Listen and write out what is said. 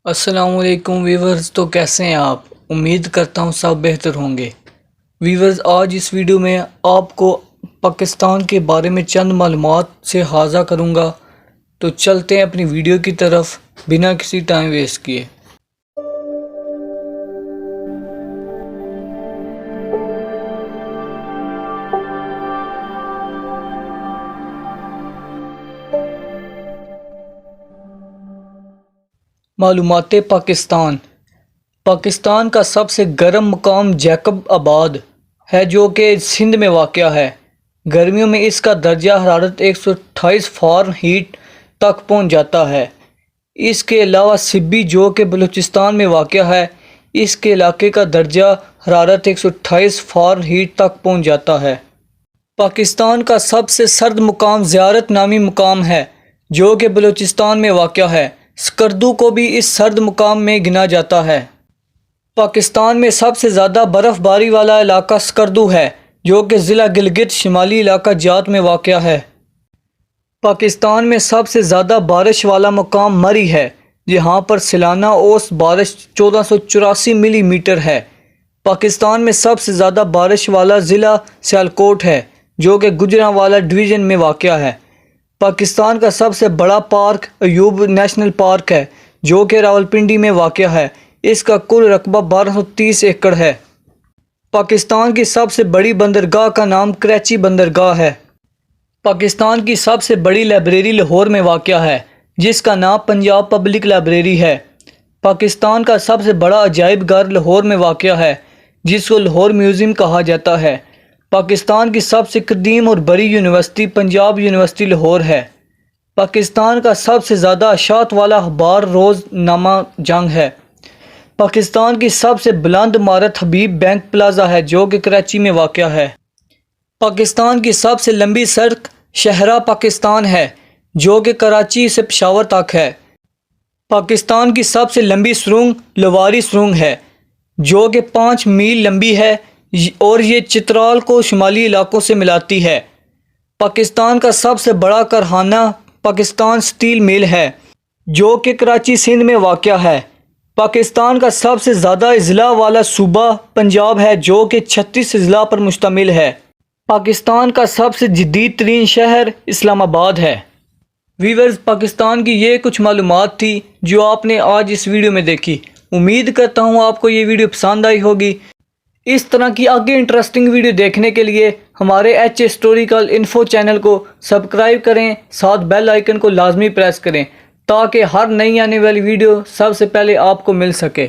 السلام علیکم ویورز، تو کیسے ہیں آپ؟ امید کرتا ہوں سب بہتر ہوں گے۔ ویورز، آج اس ویڈیو میں آپ کو پاکستان کے بارے میں چند معلومات سے آغاز کروں گا، تو چلتے ہیں اپنی ویڈیو کی طرف بنا کسی ٹائم ویسٹ کیے۔ معلومات پاکستان کا سب سے گرم مقام جیکب آباد ہے، جو کہ سندھ میں واقع ہے۔ گرمیوں میں اس کا درجہ حرارت 128 فارنہیٹ تک پہنچ جاتا ہے۔ اس کے علاوہ سبی، جو کہ بلوچستان میں واقع ہے، اس کے علاقے کا درجہ حرارت 128 فارنہیٹ تک پہنچ جاتا ہے۔ پاکستان کا سب سے سرد مقام زیارت نامی مقام ہے، جو کہ بلوچستان میں واقع ہے۔ سکردو کو بھی اس سرد مقام میں گنا جاتا ہے۔ پاکستان میں سب سے زیادہ برف باری والا علاقہ سکردو ہے، جو کہ ضلع گلگت شمالی علاقہ جات میں واقع ہے۔ پاکستان میں سب سے زیادہ بارش والا مقام مری ہے، جہاں پر سالانہ اوسط بارش 1484 ملی میٹر ہے۔ پاکستان میں سب سے زیادہ بارش والا ضلع سیالکوٹ ہے، جو کہ گوجرانوالہ ڈویژن میں واقع ہے۔ پاکستان کا سب سے بڑا پارک ایوب نیشنل پارک ہے، جو کہ راولپنڈی میں واقع ہے۔ اس کا کل رقبہ 1230 ایکڑ ہے۔ پاکستان کی سب سے بڑی بندرگاہ کا نام کراچی بندرگاہ ہے۔ پاکستان کی سب سے بڑی لائبریری لاہور میں واقع ہے، جس کا نام پنجاب پبلک لائبریری ہے۔ پاکستان کا سب سے بڑا عجائب گھر لاہور میں واقع ہے، جس کو لاہور میوزیم کہا جاتا ہے۔ پاکستان کی سب سے قدیم اور بڑی یونیورسٹی پنجاب یونیورسٹی لاہور ہے۔ پاکستان کا سب سے زیادہ اشاعت والا اخبار روز نامہ جنگ ہے۔ پاکستان کی سب سے بلند عمارت حبیب بینک پلازا ہے، جو کہ کراچی میں واقع ہے۔ پاکستان کی سب سے لمبی سڑک شاہراہ پاکستان ہے، جو کہ کراچی سے پشاور تک ہے۔ پاکستان کی سب سے لمبی سرنگ لواری سرنگ ہے، جو کہ 5 میل لمبی ہے اور یہ چترال کو شمالی علاقوں سے ملاتی ہے۔ پاکستان کا سب سے بڑا کارخانہ پاکستان سٹیل مل ہے، جو کہ کراچی سندھ میں واقع ہے۔ پاکستان کا سب سے زیادہ اضلاع والا صوبہ پنجاب ہے، جو کہ 36 اضلاع پر مشتمل ہے۔ پاکستان کا سب سے جدید ترین شہر اسلام آباد ہے۔ ویورز، پاکستان کی یہ کچھ معلومات تھی جو آپ نے آج اس ویڈیو میں دیکھی۔ امید کرتا ہوں آپ کو یہ ویڈیو پسند آئی ہوگی۔ اس طرح کی آگے انٹرسٹنگ ویڈیو دیکھنے کے لیے ہمارے ایچ ہسٹوریکل انفو چینل کو سبسکرائب کریں، ساتھ بیل آئیکن کو لازمی پریس کریں، تاکہ ہر نئی آنے والی ویڈیو سب سے پہلے آپ کو مل سکے۔